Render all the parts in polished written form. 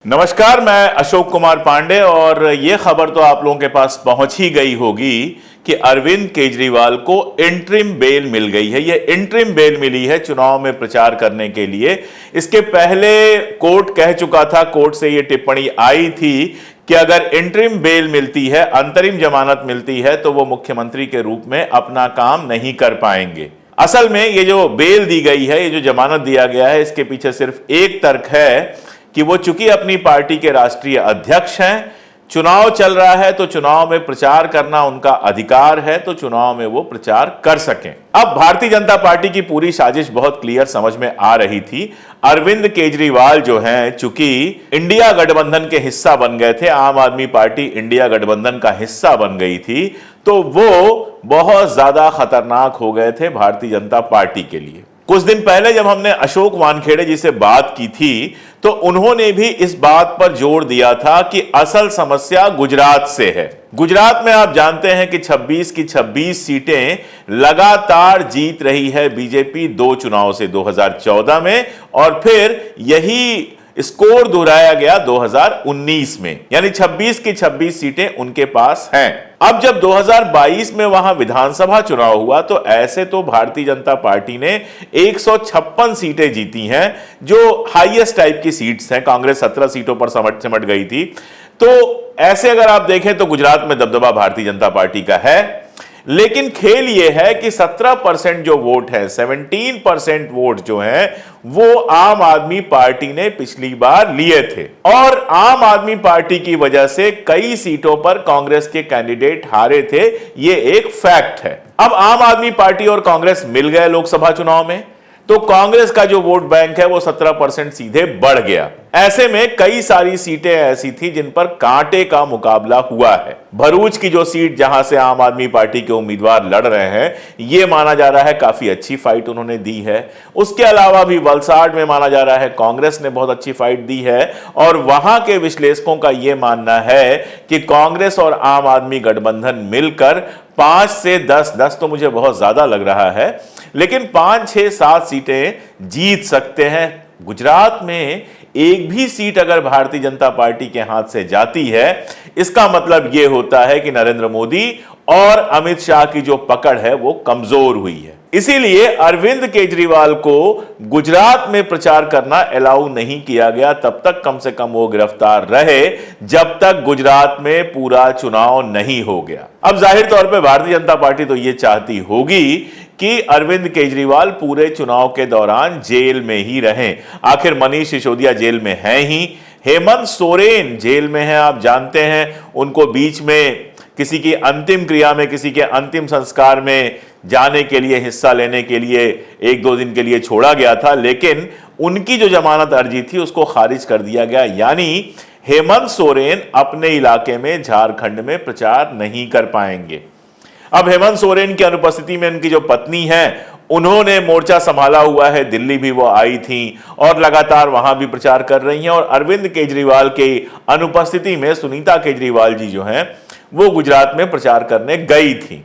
नमस्कार, मैं अशोक कुमार पांडे और ये खबर तो आप लोगों के पास पहुंच ही गई होगी कि अरविंद केजरीवाल को इंटरिम बेल मिल गई है। ये इंटरिम बेल मिली है चुनाव में प्रचार करने के लिए। इसके पहले कोर्ट कह चुका था, कोर्ट से ये टिप्पणी आई थी कि अगर इंटरिम बेल मिलती है, अंतरिम जमानत मिलती है, तो वो मुख्यमंत्री के रूप में अपना काम नहीं कर पाएंगे। असल में ये जो बेल दी गई है, ये जो जमानत दिया गया है, इसके पीछे सिर्फ एक तर्क है कि वो चूंकि अपनी पार्टी के राष्ट्रीय अध्यक्ष हैं, चुनाव चल रहा है तो चुनाव में प्रचार करना उनका अधिकार है, तो चुनाव में वो प्रचार कर सकें। अब भारतीय जनता पार्टी की पूरी साजिश बहुत क्लियर समझ में आ रही थी। अरविंद केजरीवाल जो हैं, चूंकि इंडिया गठबंधन के हिस्सा बन गए थे, आम आदमी पार्टी इंडिया गठबंधन का हिस्सा बन गई थी, तो वो बहुत ज्यादा खतरनाक हो गए थे भारतीय जनता पार्टी के लिए। कुछ दिन पहले जब हमने अशोक वानखेड़े जी से बात की थी, तो उन्होंने भी इस बात पर जोर दिया था कि असल समस्या गुजरात से है। गुजरात में आप जानते हैं कि 26 की 26 सीटें लगातार जीत रही है बीजेपी, 2 चुनाव से 2014 में, और फिर यही स्कोर दोहराया गया 2019 में, यानी 26 की 26 सीटें उनके पास हैं। अब जब 2022 में वहां विधानसभा चुनाव हुआ, तो ऐसे तो भारतीय जनता पार्टी ने 156 सीटें जीती हैं, जो हाईएस्ट टाइप की सीट्स हैं। कांग्रेस 17 सीटों पर सिमट गई थी। तो ऐसे अगर आप देखें तो गुजरात में दबदबा भारतीय जनता पार्टी का है। लेकिन खेल यह है कि 17% जो वोट है, 17% वोट जो है, वो आम आदमी पार्टी ने पिछली बार लिए थे, और आम आदमी पार्टी की वजह से कई सीटों पर कांग्रेस के कैंडिडेट हारे थे। ये एक फैक्ट है। अब आम आदमी पार्टी और कांग्रेस मिल गए लोकसभा चुनाव में, तो कांग्रेस का जो वोट बैंक है वो 17% सीधे बढ़ गया। ऐसे में कई सारी सीटें ऐसी थी जिन पर कांटे का मुकाबला हुआ है। भरूच की जो सीट जहां से आम आदमी पार्टी के उम्मीदवार लड़ रहे हैं, ये माना जा रहा है काफी अच्छी फाइट उन्होंने दी है। उसके अलावा भी वलसाड में माना जा रहा है कांग्रेस ने बहुत अच्छी फाइट दी है, और वहां के विश्लेषकों का यह मानना है कि कांग्रेस और आम आदमी गठबंधन मिलकर 5 से 10 तो मुझे बहुत ज्यादा लग रहा है, लेकिन 5, 6, 7 सीटें जीत सकते हैं। गुजरात में एक भी सीट अगर भारतीय जनता पार्टी के हाथ से जाती है, इसका मतलब यह होता है कि नरेंद्र मोदी और अमित शाह की जो पकड़ है वो कमजोर हुई है। इसीलिए अरविंद केजरीवाल को गुजरात में प्रचार करना अलाउ नहीं किया गया। तब तक कम से कम वो गिरफ्तार रहे जब तक गुजरात में पूरा चुनाव नहीं हो गया। अब जाहिर तौर पे भारतीय जनता पार्टी तो ये चाहती होगी कि अरविंद केजरीवाल पूरे चुनाव के दौरान जेल में ही रहें। आखिर मनीष सिसोदिया जेल में हैं ही, हेमंत सोरेन जेल में हैं, आप जानते हैं। उनको बीच में किसी की अंतिम क्रिया में, किसी के अंतिम संस्कार में जाने के लिए, हिस्सा लेने के लिए 1-2 दिन के लिए छोड़ा गया था, लेकिन उनकी जो जमानत अर्जी थी उसको खारिज कर दिया गया। यानी हेमंत सोरेन अपने इलाके में, झारखंड में प्रचार नहीं कर पाएंगे। अब हेमंत सोरेन की अनुपस्थिति में उनकी जो पत्नी है, उन्होंने मोर्चा संभाला हुआ है। दिल्ली भी वो आई थी और लगातार वहां भी प्रचार कर रही हैं, और अरविंद केजरीवाल के अनुपस्थिति में सुनीता केजरीवाल जी जो हैं, वो गुजरात में प्रचार करने गई थी।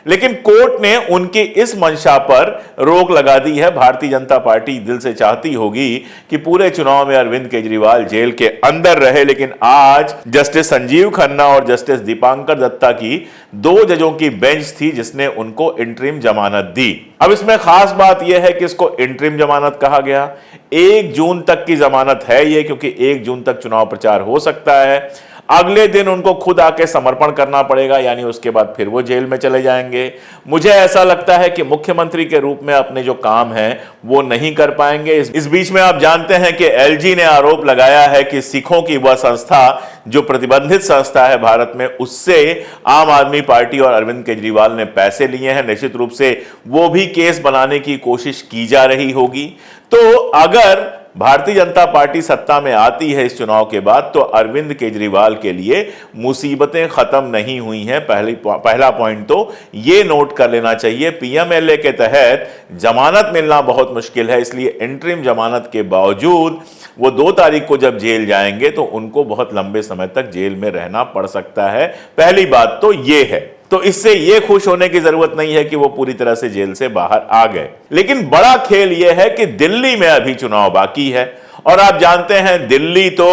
लेकिन कोर्ट ने उनकी इस मंशा पर रोक लगा दी है। भारतीय जनता पार्टी दिल से चाहती होगी कि पूरे चुनाव में अरविंद केजरीवाल जेल के अंदर रहे, लेकिन आज जस्टिस संजीव खन्ना और जस्टिस दीपांकर दत्ता की 2 जजों की बेंच थी जिसने उनको इंटरिम जमानत दी। अब इसमें खास बात यह है कि इसको इंटरिम जमानत कहा गया। 1 जून तक की जमानत है ये, क्योंकि 1 जून तक चुनाव प्रचार हो सकता है। अगले दिन उनको खुद आके समर्पण करना पड़ेगा, यानी उसके बाद फिर वो जेल में चले जाएंगे। मुझे ऐसा लगता है कि मुख्यमंत्री के रूप में अपने जो काम है वो नहीं कर पाएंगे। इस बीच में आप जानते हैं कि एलजी ने आरोप लगाया है कि सिखों की वह संस्था जो प्रतिबंधित संस्था है भारत में, उससे आम आदमी पार्टी और अरविंद केजरीवाल ने पैसे लिए हैं। निश्चित रूप से वो भी केस बनाने की कोशिश की जा रही होगी। तो अगर भारतीय जनता पार्टी सत्ता में आती है इस चुनाव के बाद, तो अरविंद केजरीवाल के लिए मुसीबतें खत्म नहीं हुई हैं। पहला पॉइंट तो ये नोट कर लेना चाहिए, पीएमएलए के तहत जमानत मिलना बहुत मुश्किल है। इसलिए इंटरिम जमानत के बावजूद वो 2 तारीख को जब जेल जाएंगे तो उनको बहुत लंबे समय तक जेल में रहना पड़ सकता है। पहली बात तो ये है। तो इससे यह खुश होने की जरूरत नहीं है कि वो पूरी तरह से जेल से बाहर आ गए। लेकिन बड़ा खेल यह है कि दिल्ली में अभी चुनाव बाकी है और आप जानते हैं दिल्ली तो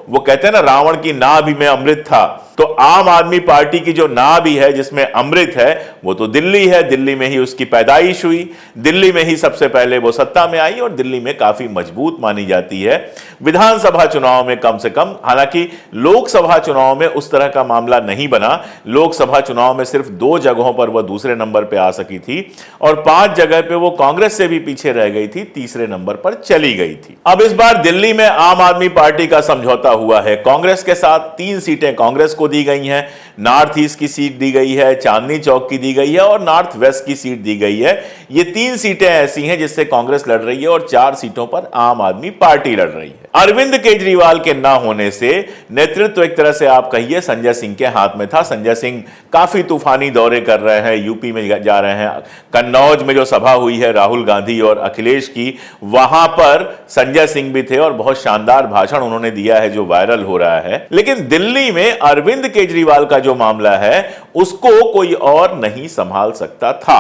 वो कहते हैं ना, रावण की नाभि में अमृत था, तो आम आदमी पार्टी की जो नाभि है जिसमें अमृत है वो तो दिल्ली है। दिल्ली में ही उसकी पैदाइश हुई, दिल्ली में ही सबसे पहले वो सत्ता में आई और दिल्ली में काफी मजबूत मानी जाती है विधानसभा चुनाव में कम से कम। हालांकि लोकसभा चुनाव में उस तरह का मामला नहीं बना। लोकसभा चुनाव में सिर्फ 2 जगहों पर वह दूसरे नंबर पर आ सकी थी और 5 जगह पे वो कांग्रेस से भी पीछे रह गई थी, तीसरे नंबर पर चली गई थी। अब इस बार दिल्ली में आम आदमी पार्टी का समझौता हुआ है कांग्रेस के साथ। 3 सीटें कांग्रेस को दी गई हैं, नॉर्थ ईस्ट की सीट दी गई है, चांदनी चौक की दी गई है और नॉर्थ वेस्ट की सीट दी गई है। ये 3 सीटें ऐसी हैं जिससे कांग्रेस लड़ रही है और 4 सीटों पर आम आदमी पार्टी लड़ रही है। अरविंद केजरीवाल के ना होने से नेतृत्व एक तरह से आप कहिए संजय सिंह के हाथ में था। संजय सिंह काफी तूफानी दौरे कर रहे हैं, यूपी में जा रहे हैं। कन्नौज में जो सभा हुई है राहुल गांधी और अखिलेश की, वहां पर संजय सिंह भी थे और बहुत शानदार भाषण उन्होंने दिया है जो वायरल हो रहा है। लेकिन दिल्ली में अरविंद केजरीवाल का जो मामला है उसको कोई और नहीं संभाल सकता था।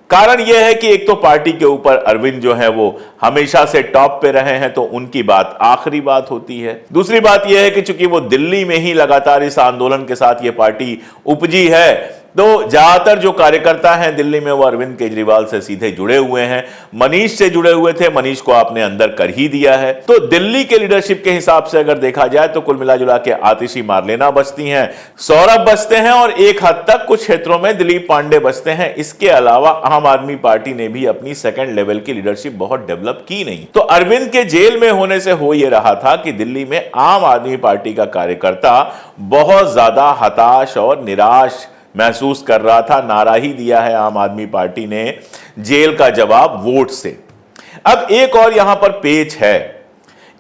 कारण यह है कि एक तो पार्टी के ऊपर अरविंद जो है वो हमेशा से टॉप पे रहे हैं, तो उनकी बात आखिरी बात होती है। दूसरी बात यह है कि चूंकि वो दिल्ली में ही लगातार इस आंदोलन के साथ ये पार्टी उपजी है, तो ज्यादातर जो कार्यकर्ता हैं दिल्ली में वो अरविंद केजरीवाल से सीधे जुड़े हुए हैं। मनीष से जुड़े हुए थे, मनीष को आपने अंदर कर ही दिया है। तो दिल्ली के लीडरशिप के हिसाब से अगर देखा जाए तो कुल मिला जुला के आतिशी मार्लेना बचती हैं, सौरभ बचते हैं और एक हद तक कुछ क्षेत्रों में दिलीप पांडे बचते हैं। इसके अलावा आम आदमी पार्टी ने भी अपनी सेकेंड लेवल की लीडरशिप बहुत डेवलप की नहीं। तो अरविंद के जेल में होने से हो यह रहा था कि दिल्ली में आम आदमी पार्टी का कार्यकर्ता बहुत ज्यादा हताश और निराश महसूस कर रहा था। नारा ही दिया है आम आदमी पार्टी ने जेल का जवाब वोट से। अब एक और यहां पर पेच है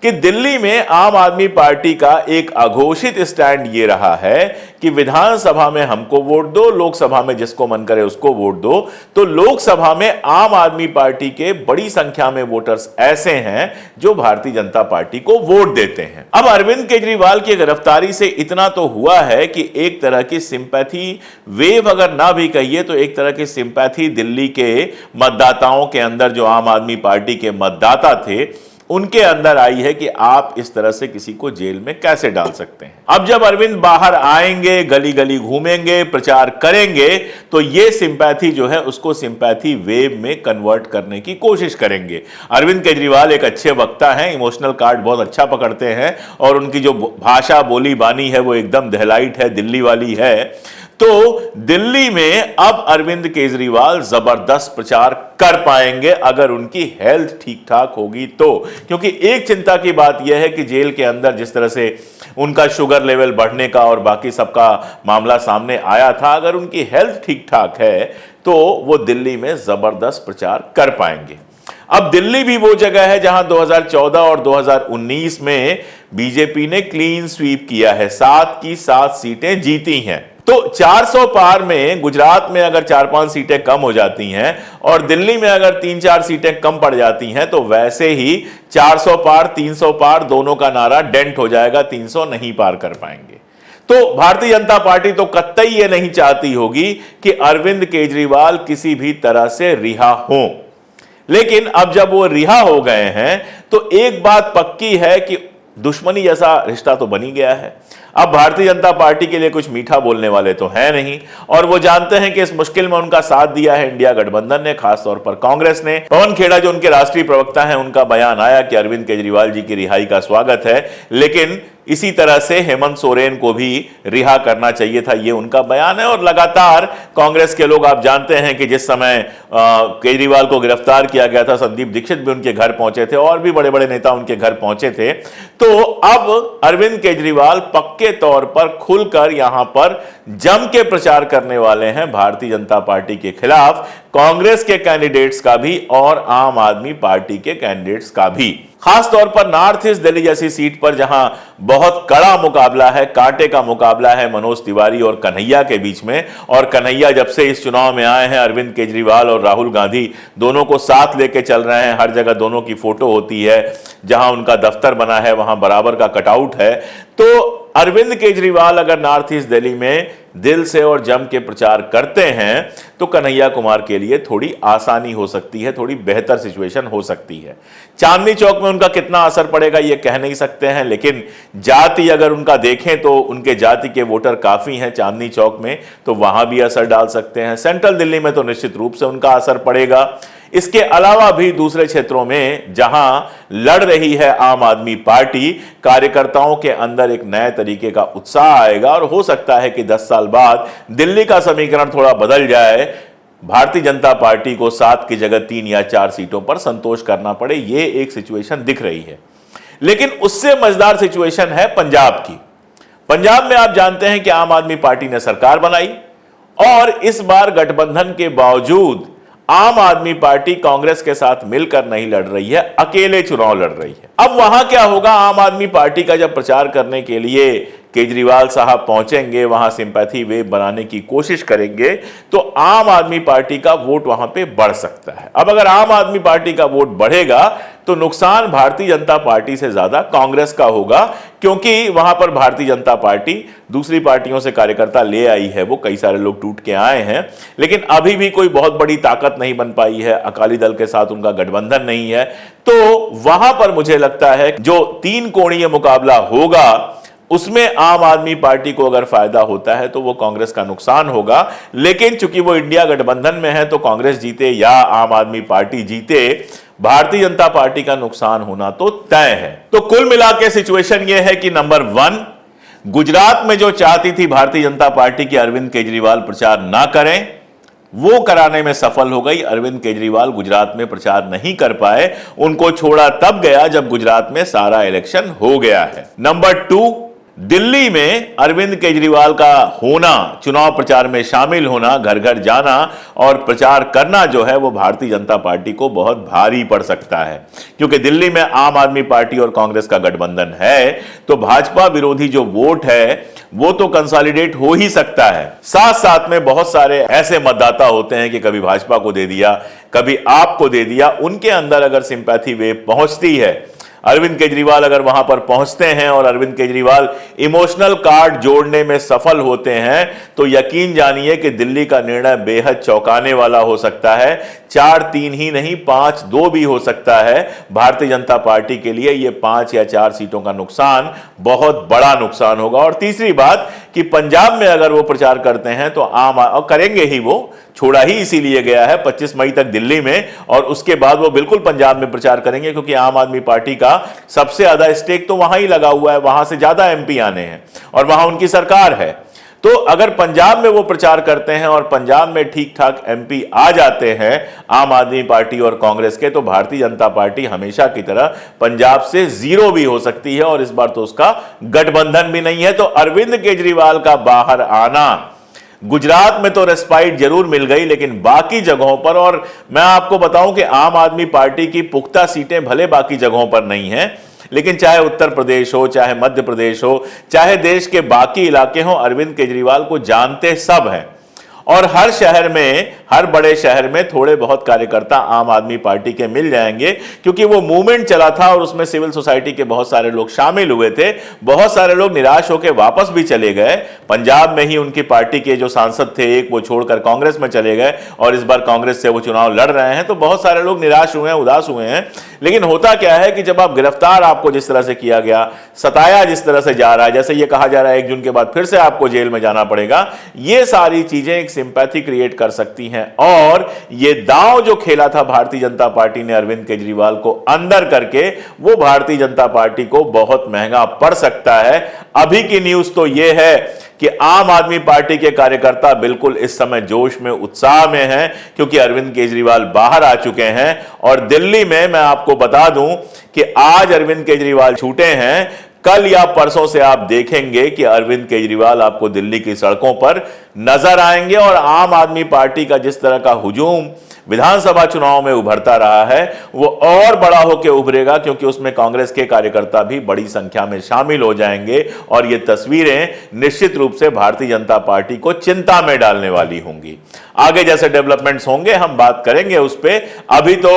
कि दिल्ली में आम आदमी पार्टी का एक अघोषित स्टैंड ये रहा है कि विधानसभा में हमको वोट दो, लोकसभा में जिसको मन करे उसको वोट दो। तो लोकसभा में आम आदमी पार्टी के बड़ी संख्या में वोटर्स ऐसे हैं जो भारतीय जनता पार्टी को वोट देते हैं। अब अरविंद केजरीवाल की गिरफ्तारी से इतना तो हुआ है कि एक तरह की सिंपैथी वेव अगर ना भी कहिए तो एक तरह की सिंपैथी दिल्ली के मतदाताओं के अंदर, जो आम आदमी पार्टी के मतदाता थे उनके अंदर आई है कि आप इस तरह से किसी को जेल में कैसे डाल सकते हैं। अब जब अरविंद बाहर आएंगे, गली गली घूमेंगे, प्रचार करेंगे, तो ये सिंपैथी जो है उसको सिंपैथी वेव में कन्वर्ट करने की कोशिश करेंगे। अरविंद केजरीवाल एक अच्छे वक्ता हैं, इमोशनल कार्ड बहुत अच्छा पकड़ते हैं और उनकी जो भाषा बोली बानी है वो एकदम दहलाइट है, दिल्ली वाली है। तो दिल्ली में अब अरविंद केजरीवाल जबरदस्त प्रचार कर पाएंगे अगर उनकी हेल्थ ठीक ठाक होगी तो। क्योंकि एक चिंता की बात यह है कि जेल के अंदर जिस तरह से उनका शुगर लेवल बढ़ने का और बाकी सबका मामला सामने आया था, अगर उनकी हेल्थ ठीक ठाक है तो वो दिल्ली में जबरदस्त प्रचार कर पाएंगे। अब दिल्ली भी वो जगह है जहां 2014 और 2019 में बीजेपी ने क्लीन स्वीप किया है, 7 की 7 सीटें जीती हैं। तो 400 पार में गुजरात में अगर 4-5 सीटें कम हो जाती हैं और दिल्ली में अगर 3-4 सीटें कम पड़ जाती हैं तो वैसे ही 400 पार 300 पार दोनों का नारा डेंट हो जाएगा, 300 नहीं पार कर पाएंगे। तो भारतीय जनता पार्टी तो कतई ये नहीं चाहती होगी कि अरविंद केजरीवाल किसी भी तरह से रिहा हों। लेकिन अब जब वो रिहा हो गए हैं तो एक बात पक्की है कि दुश्मनी जैसा रिश्ता तो बनी गया है। अब भारतीय जनता पार्टी के लिए कुछ मीठा बोलने वाले तो है नहीं और वो जानते हैं कि इस मुश्किल में उनका साथ दिया है इंडिया गठबंधन ने, खासतौर पर कांग्रेस ने। पवन खेड़ा जो उनके राष्ट्रीय प्रवक्ता हैं, उनका बयान आया कि अरविंद केजरीवाल जी की रिहाई का स्वागत है, लेकिन इसी तरह से हेमंत सोरेन को भी रिहा करना चाहिए था, ये उनका बयान है। और लगातार कांग्रेस के लोग, आप जानते हैं कि जिस समय केजरीवाल को गिरफ्तार किया गया था, संदीप दीक्षित भी उनके घर पहुंचे थे और भी बड़े बड़े नेता उनके घर पहुंचे थे। तो अब अरविंद केजरीवाल पक्के तौर पर खुलकर यहां पर जम के प्रचार करने वाले हैं भारतीय जनता पार्टी के खिलाफ, कांग्रेस के कैंडिडेट्स का भी और आम आदमी पार्टी के कैंडिडेट्स का भी। खास तौर पर नॉर्थ ईस्ट दिल्ली जैसी सीट पर जहां बहुत कड़ा मुकाबला है, कांटे का मुकाबला है मनोज तिवारी और कन्हैया के बीच में। और कन्हैया जब से इस चुनाव में आए हैं, अरविंद केजरीवाल और राहुल गांधी दोनों को साथ लेके चल रहे हैं। हर जगह दोनों की फोटो होती है, जहां उनका दफ्तर बना है वहां बराबर का कटआउट है। तो अरविंद केजरीवाल अगर नॉर्थ ईस्ट दिल्ली में दिल से और जम के प्रचार करते हैं तो कन्हैया कुमार के लिए थोड़ी आसानी हो सकती है, थोड़ी बेहतर सिचुएशन हो सकती है। चांदनी चौक में उनका कितना असर पड़ेगा ये कह नहीं सकते हैं, लेकिन जाति अगर उनका देखें तो उनके जाति के वोटर काफी हैं चांदनी चौक में, तो वहां भी असर डाल सकते हैं। सेंट्रल दिल्ली में तो निश्चित रूप से उनका असर पड़ेगा। इसके अलावा भी दूसरे क्षेत्रों में जहां लड़ रही है आम आदमी पार्टी, कार्यकर्ताओं के अंदर एक नए तरीके का उत्साह आएगा और हो सकता है कि 10 साल बाद दिल्ली का समीकरण थोड़ा बदल जाए, भारतीय जनता पार्टी को 7 की जगह 3 या 4 सीटों पर संतोष करना पड़े। ये एक सिचुएशन दिख रही है। लेकिन उससे मजेदार सिचुएशन है पंजाब की। पंजाब में आप जानते हैं कि आम आदमी पार्टी ने सरकार बनाई और इस बार गठबंधन के बावजूद आम आदमी पार्टी कांग्रेस के साथ मिलकर नहीं लड़ रही है, अकेले चुनाव लड़ रही है। अब वहां क्या होगा, आम आदमी पार्टी का जब प्रचार करने के लिए केजरीवाल साहब पहुंचेंगे, वहां सिंपैथी वेव बनाने की कोशिश करेंगे, तो आम आदमी पार्टी का वोट वहां पे बढ़ सकता है। अब अगर आम आदमी पार्टी का वोट बढ़ेगा तो नुकसान भारतीय जनता पार्टी से ज्यादा कांग्रेस का होगा, क्योंकि वहां पर भारतीय जनता पार्टी दूसरी पार्टियों से कार्यकर्ता ले आई है, वो कई सारे लोग टूट के आए हैं, लेकिन अभी भी कोई बहुत बड़ी ताकत नहीं बन पाई है। अकाली दल के साथ उनका गठबंधन नहीं है, तो वहां पर मुझे लगता है जो 3 कोणीय मुकाबला होगा उसमें आम आदमी पार्टी को अगर फायदा होता है तो वो कांग्रेस का नुकसान होगा। लेकिन चूंकि वो इंडिया गठबंधन में है तो कांग्रेस जीते या आम आदमी पार्टी जीते, भारतीय जनता पार्टी का नुकसान होना तो तय है। तो कुल मिलाकर सिचुएशन ये है कि नंबर 1, गुजरात में जो चाहती थी भारतीय जनता पार्टी की अरविंद केजरीवाल प्रचार ना करें, वो कराने में सफल हो गई। अरविंद केजरीवाल गुजरात में प्रचार नहीं कर पाए, उनको छोड़ा तब गया जब गुजरात में सारा इलेक्शन हो गया है। नंबर 2, दिल्ली में अरविंद केजरीवाल का होना, चुनाव प्रचार में शामिल होना, घर घर जाना और प्रचार करना जो है वो भारतीय जनता पार्टी को बहुत भारी पड़ सकता है, क्योंकि दिल्ली में आम आदमी पार्टी और कांग्रेस का गठबंधन है, तो भाजपा विरोधी जो वोट है वो तो कंसोलिडेट हो ही सकता है। साथ साथ में बहुत सारे ऐसे मतदाता होते हैं कि कभी भाजपा को दे दिया, कभी आपको दे दिया, उनके अंदर अगर सिंपैथी वेव पहुंचती है, अरविंद केजरीवाल अगर वहां पर पहुंचते हैं और अरविंद केजरीवाल इमोशनल कार्ड जोड़ने में सफल होते हैं, तो यकीन जानिए कि दिल्ली का निर्णय बेहद चौंकाने वाला हो सकता है। 4-3 ही नहीं, 5-2 भी हो सकता है। भारतीय जनता पार्टी के लिए यह 5 या 4 सीटों का नुकसान बहुत बड़ा नुकसान होगा। और तीसरी बात कि पंजाब में अगर वो प्रचार करते हैं तो और करेंगे ही, वो छोड़ा ही इसीलिए गया है 25 मई तक दिल्ली में, और उसके बाद वो बिल्कुल पंजाब में प्रचार करेंगे, क्योंकि आम आदमी पार्टी का सबसे ज्यादा स्टेक तो वहां ही लगा हुआ है, वहां से ज्यादा एमपी आने हैं और वहां उनकी सरकार है। तो अगर पंजाब में वो प्रचार करते हैं और पंजाब में ठीक ठाक एमपी आ जाते हैं आम आदमी पार्टी और कांग्रेस के, तो भारतीय जनता पार्टी हमेशा की तरह पंजाब से 0 भी हो सकती है, और इस बार तो उसका गठबंधन भी नहीं है। तो अरविंद केजरीवाल का बाहर आना, गुजरात में तो रेस्पाइट जरूर मिल गई, लेकिन बाकी जगहों पर, और मैं आपको बताऊं कि आम आदमी पार्टी की पुख्ता सीटें भले बाकी जगहों पर नहीं हैं, लेकिन चाहे उत्तर प्रदेश हो, चाहे मध्य प्रदेश हो, चाहे देश के बाकी इलाके हो, अरविंद केजरीवाल को जानते सब हैं। और हर शहर में, हर बड़े शहर में थोड़े बहुत कार्यकर्ता आम आदमी पार्टी के मिल जाएंगे, क्योंकि वो मूवमेंट चला था और उसमें सिविल सोसाइटी के बहुत सारे लोग शामिल हुए थे। बहुत सारे लोग निराश होकर वापस भी चले गए। पंजाब में ही उनकी पार्टी के जो सांसद थे, एक वो छोड़कर कांग्रेस में चले गए और इस बार कांग्रेस से वो चुनाव लड़ रहे हैं, तो बहुत सारे लोग निराश हुए हैं, उदास हुए हैं। लेकिन होता क्या है कि जब आप गिरफ्तार आपको जिस तरह से किया गया, सताया जिस तरह से जा रहा है, जैसे ये कहा जा रहा है 1 जून के बाद फिर से आपको जेल में जाना पड़ेगा, ये सारी चीजें एक सिंपैथी क्रिएट कर सकती हैं। और ये दांव जो खेला था भारतीय जनता पार्टी ने अरविंद केजरीवाल को अंदर करके, वो भारतीय जनता पार्टी को बहुत महंगा पड़ सकता है। अभी की न्यूज तो ये है कि आम आदमी पार्टी के कार्यकर्ता बिल्कुल इस समय जोश में, उत्साह में हैं, क्योंकि अरविंद केजरीवाल बाहर आ चुके हैं। और दिल्ली में मैं आपको बता दूं कि आज अरविंद केजरीवाल छूटे हैं, कल या परसों से आप देखेंगे कि अरविंद केजरीवाल आपको दिल्ली की सड़कों पर नजर आएंगे। और आम आदमी पार्टी का जिस तरह का हुजूम विधानसभा चुनाव में उभरता रहा है, वो और बड़ा होकर उभरेगा, क्योंकि उसमें कांग्रेस के कार्यकर्ता भी बड़ी संख्या में शामिल हो जाएंगे। और ये तस्वीरें निश्चित रूप से भारतीय जनता पार्टी को चिंता में डालने वाली होंगी। आगे जैसे डेवलपमेंट्स होंगे हम बात करेंगे उस पर। अभी तो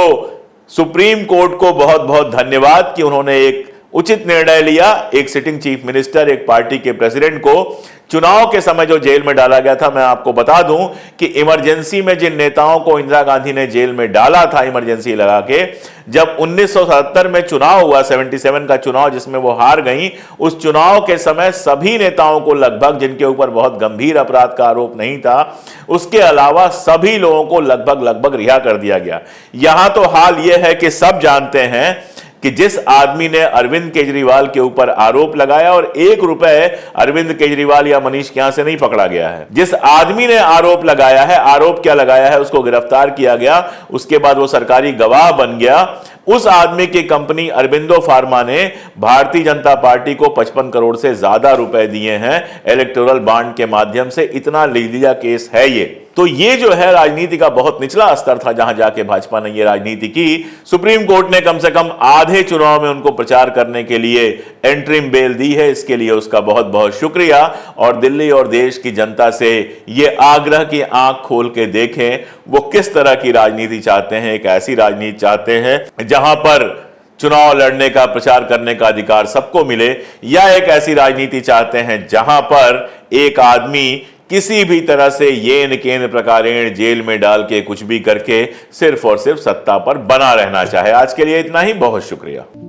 सुप्रीम कोर्ट को बहुत बहुत धन्यवाद कि उन्होंने एक उचित निर्णय लिया। एक सिटिंग चीफ मिनिस्टर, एक पार्टी के प्रेसिडेंट को चुनाव के समय जो जेल में डाला गया था, मैं आपको बता दूं कि इमरजेंसी में जिन नेताओं को इंदिरा गांधी ने जेल में डाला था इमरजेंसी लगा के, जब 1977 में चुनाव हुआ, 77 का चुनाव जिसमें वो हार गई, उस चुनाव के समय सभी नेताओं को लगभग, जिनके ऊपर बहुत गंभीर अपराध का आरोप नहीं था, उसके अलावा सभी लोगों को लगभग रिहा कर दिया गया। यहां तो हाल यह है कि सब जानते हैं कि जिस आदमी ने अरविंद केजरीवाल के ऊपर आरोप लगाया, और 1 रुपए अरविंद केजरीवाल या मनीष के यहां से नहीं पकड़ा गया है, जिस आदमी ने आरोप लगाया है, आरोप क्या लगाया है, उसको गिरफ्तार किया गया, उसके बाद वो सरकारी गवाह बन गया। उस आदमी की कंपनी अरबिंदो फार्मा ने भारतीय जनता पार्टी को 55 करोड़ से ज्यादा रुपए दिए हैं इलेक्टोरल बॉन्ड के माध्यम से। इतना लीजिया केस है ये। तो ये जो है राजनीति का बहुत निचला स्तर था जहां जाके भाजपा ने ये राजनीति की। सुप्रीम कोर्ट ने कम से कम आधे चुनाव में उनको प्रचार करने के लिए एंट्रिम बेल दी है, इसके लिए उसका बहुत बहुत शुक्रिया। और दिल्ली और देश की जनता से ये आग्रह की आंख खोल के देखें वो किस तरह की राजनीति चाहते हैं। एक ऐसी राजनीति चाहते हैं जहां पर चुनाव लड़ने का, प्रचार करने का अधिकार सबको मिले, या एक ऐसी राजनीति चाहते हैं जहां पर एक आदमी किसी भी तरह से येन केन प्रकारेण जेल में डाल के कुछ भी करके सिर्फ और सिर्फ सत्ता पर बना रहना चाहे। आज के लिए इतना ही, बहुत शुक्रिया।